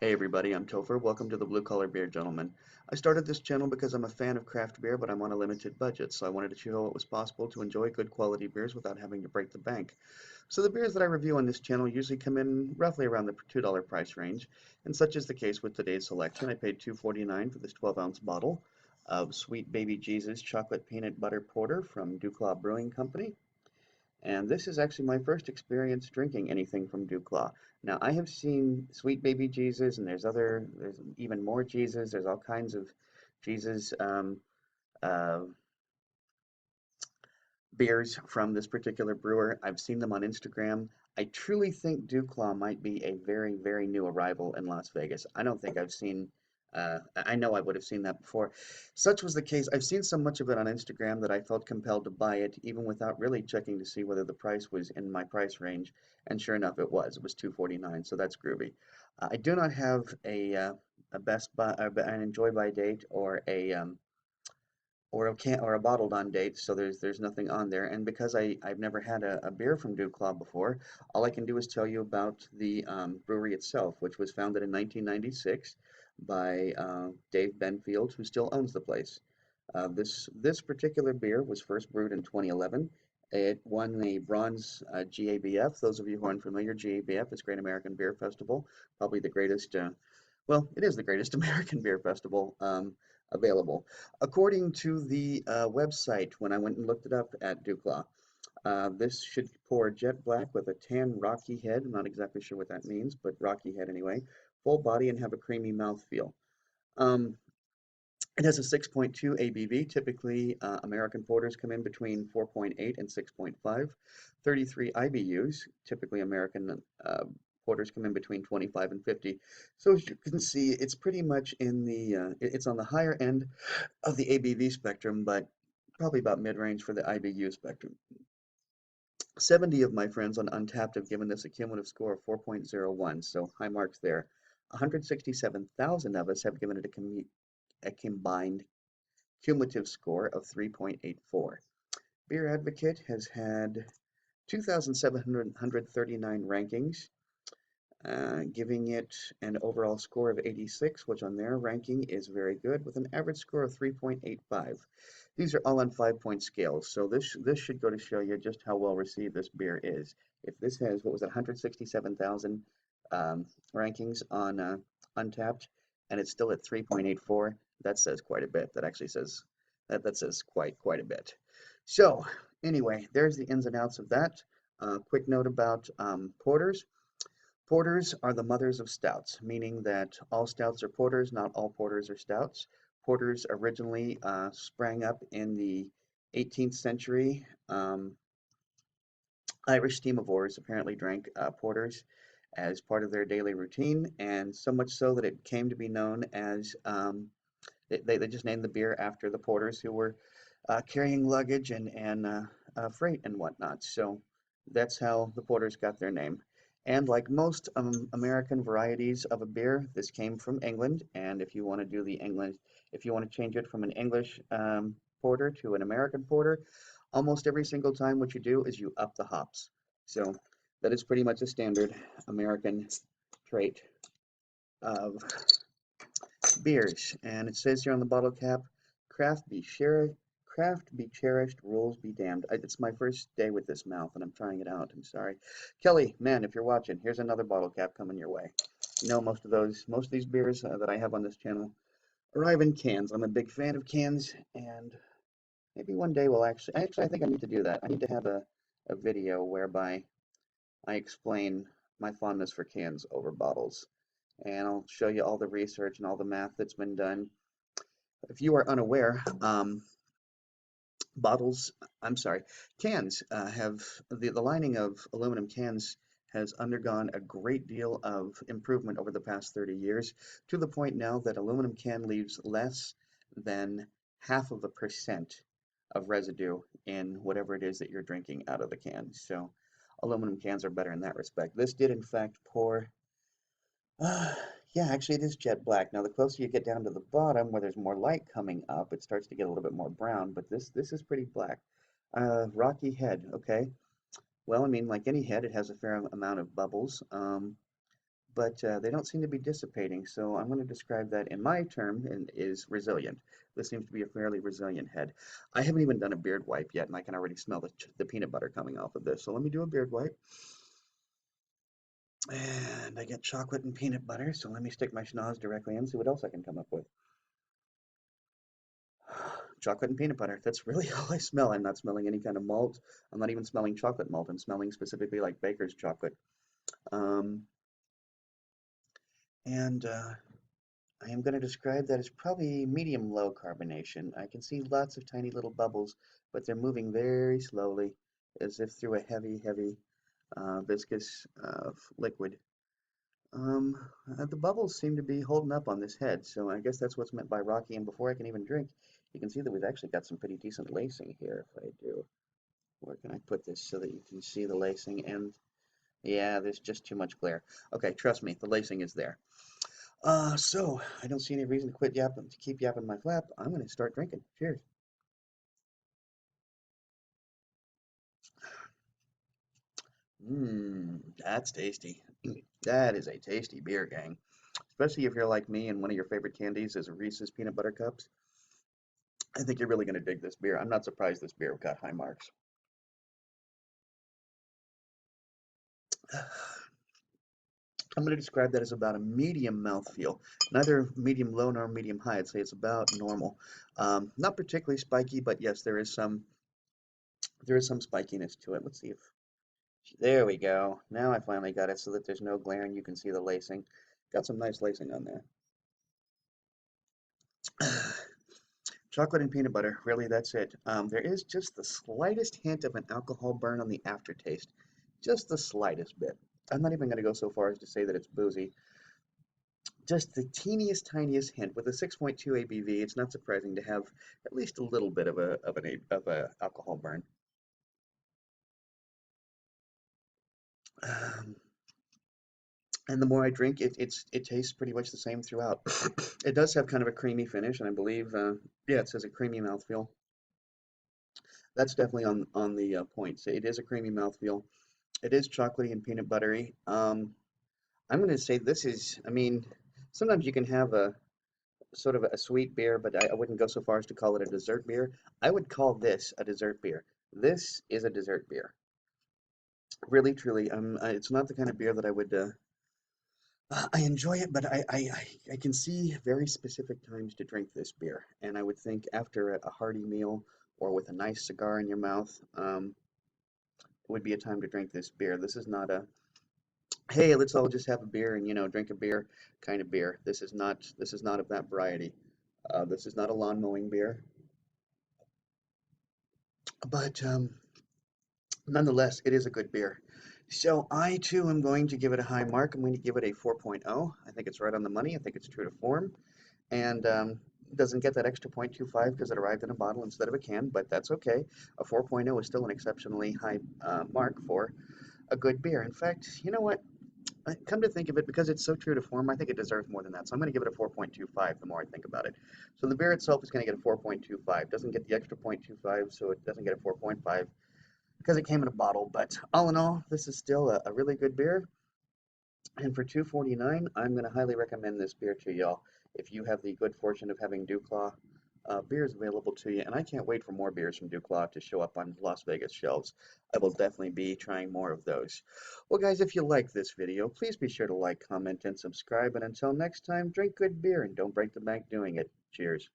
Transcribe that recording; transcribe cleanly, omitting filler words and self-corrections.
Hey everybody, I'm Topher. Welcome to the Blue Collar Beer Gentleman. I started this channel because I'm a fan of craft beer, but I'm on a limited budget, so I wanted to show it was possible to enjoy good quality beers without having to break the bank. So the beers that I review on this channel usually come in roughly around the $2 price range, and such is the case with today's selection. I paid $2.49 for this 12-ounce bottle of Sweet Baby Jesus Chocolate Peanut Butter Porter from Duclaw Brewing Company. And this is actually my first experience drinking anything from Duclaw. Now, I have seen Sweet Baby Jesus, and there's even more Jesus. There's all kinds of Jesus uh, beers from this particular brewer. I've seen them on Instagram. I truly think Duclaw might be a very, very new arrival in Las Vegas. I don't think I've seen, I know I would have seen that before. Such was the case. I've seen so much of it on Instagram that I felt compelled to buy it, even without really checking to see whether the price was in my price range. And sure enough, it was. It was $2.49, so that's groovy. I do not have a Best Buy, an Enjoy by date, or a can or a bottled on date, so there's nothing on there. And because I've never had a beer from Dew Claw before, all I can do is tell you about the brewery itself, which was founded in 1996 by Dave Benfield, who still owns the place. This particular beer was first brewed in 2011. It won the bronze GABF. Those of you who are unfamiliar, GABF is Great American Beer Festival, probably the greatest. Well, it is the greatest American beer festival available. According to the website, when I went and looked it up at Duclaw, this should pour jet black with a tan rocky head. I'm not exactly sure what that means, but rocky head anyway. Full body and have a creamy mouthfeel. Um, it has a 6.2 ABV. Typically, American porters come in between 4.8 and 6.5. 33 IBUs. Typically, American porters come in between 25 and 50. So as you can see, it's pretty much in the, it's on the higher end of the ABV spectrum, but probably about mid-range for the IBU spectrum. 70 of my friends on Untapped have given this a cumulative score of 4.01, so high marks there. 167,000 of us have given it a combined cumulative score of 3.84. Beer Advocate has had 2,739 rankings, giving it an overall score of 86, which on their ranking is very good, with an average score of 3.85. These are all on 5-point scales, so this should go to show you just how well received this beer is. If this has, what was it, 167,000 rankings on Untapped, and it's still at 3.84, that says quite a bit. That actually says that says quite a bit. So anyway, there's the ins and outs of that. Quick note about porters. Porters are the mothers of stouts, meaning that all stouts are porters, not all porters are stouts. Porters originally sprang up in the 18th century. Irish steamivores apparently drank porters as part of their daily routine, and so much so that it came to be known as, they just named the beer after the porters who were carrying luggage and freight and whatnot. So that's how the porters got their name. And like most American varieties of a beer, this came from England. And if you want to do the English, if you want to change it from an English porter to an American porter, almost every single time what you do is you up the hops. So that is pretty much a standard American trait of beers. And it says here on the bottle cap, craft be shared, craft be cherished, rules be damned. It's my first day with this mouth and I'm trying it out. I'm sorry. Kelly, man, if you're watching, here's another bottle cap coming your way. You know, most of these beers that I have on this channel arrive in cans. I'm a big fan of cans, and maybe one day we'll actually, I think I need to do that. I need to have a video whereby I explain my fondness for cans over bottles. And I'll show you all the research and all the math that's been done. If you are unaware, bottles, I'm sorry, cans have the lining of aluminum cans has undergone a great deal of improvement over the past 30 years, to the point now that aluminum can leaves less than half of a percent of residue in whatever it is that you're drinking out of the can. So aluminum cans are better in that respect. This did in fact pour, uh, yeah, actually it is jet black. Now the closer you get down to the bottom where there's more light coming up, it starts to get a little bit more brown, but this is pretty black. Rocky head, okay. Well, I mean, like any head, it has a fair amount of bubbles. but they don't seem to be dissipating. So I'm going to describe that in my term and is resilient. This seems to be a fairly resilient head. I haven't even done a beard wipe yet, and I can already smell the peanut butter coming off of this. So let me do a beard wipe. And I get chocolate and peanut butter, so let me stick my schnoz directly in, see what else I can come up with. Chocolate and peanut butter. That's really all I smell. I'm not smelling any kind of malt. I'm not even smelling chocolate malt. I'm smelling specifically like baker's chocolate. Um, and I am going to describe that as probably medium low carbonation. I can see lots of tiny little bubbles, but they're moving very slowly as if through a heavy, viscous liquid. Um, the bubbles seem to be holding up on this head, so I guess that's what's meant by rocky. And before I can even drink, you can see that we've actually got some pretty decent lacing here. If I do, where can I put this so that you can see the lacing? And yeah, there's just too much glare. Okay, trust me, the lacing is there. So I don't see any reason to quit yapping, to keep yapping my flap. I'm going to start drinking. Cheers. Mmm, that's tasty. That is a tasty beer, gang. Especially if you're like me and one of your favorite candies is Reese's peanut butter cups. I think you're really going to dig this beer. I'm not surprised this beer got high marks. I'm going to describe that as about a medium mouthfeel. Neither medium low nor medium high. I'd say it's about normal. Not particularly spiky, but yes, there is some spikiness to it. Let's see if there we go. Now I finally got it so that there's no glare and you can see the lacing. Got some nice lacing on there. Chocolate and peanut butter, really, that's it. There is just the slightest hint of an alcohol burn on the aftertaste. Just the slightest bit. I'm not even going to go so far as to say that it's boozy. Just the teeniest, tiniest hint. With a 6.2 ABV, it's not surprising to have at least a little bit of a alcohol burn. Um, and the more I drink, it tastes pretty much the same throughout. It does have kind of a creamy finish, and I believe, yeah, it says a creamy mouthfeel. That's definitely on the points. It is a creamy mouthfeel. It is chocolatey and peanut buttery. I'm going to say this is, I mean, sometimes you can have a sort of a sweet beer, but I wouldn't go so far as to call it a dessert beer. I would call this a dessert beer. This is a dessert beer. Really, truly. It's not the kind of beer that I would I enjoy it, but I can see very specific times to drink this beer. And I would think after a hearty meal or with a nice cigar in your mouth, would be a time to drink this beer. This is not a, hey, let's all just have a beer and, drink a beer kind of beer. This is not of that variety. This is not a lawn mowing beer, but nonetheless, it is a good beer. So I too am going to give it a high mark. I'm going to give it a 4.0. I think it's right on the money. I think it's true to form. And doesn't get that extra 0.25 because it arrived in a bottle instead of a can, but that's okay. A 4.0 is still an exceptionally high mark for a good beer. In fact, you know what? Come to think of it, because it's so true to form, I think it deserves more than that. So I'm going to give it a 4.25 the more I think about it. So the beer itself is going to get a 4.25. Doesn't get the extra 0.25, so it doesn't get a 4.5 because it came in a bottle. But all in all, this is still a really good beer. And for $2.49, I'm going to highly recommend this beer to y'all if you have the good fortune of having Duclaw beers available to you. And I can't wait for more beers from Duclaw to show up on Las Vegas shelves. I will definitely be trying more of those. Well, guys, if you like this video, please be sure to like, comment, and subscribe. And until next time, drink good beer and don't break the bank doing it. Cheers.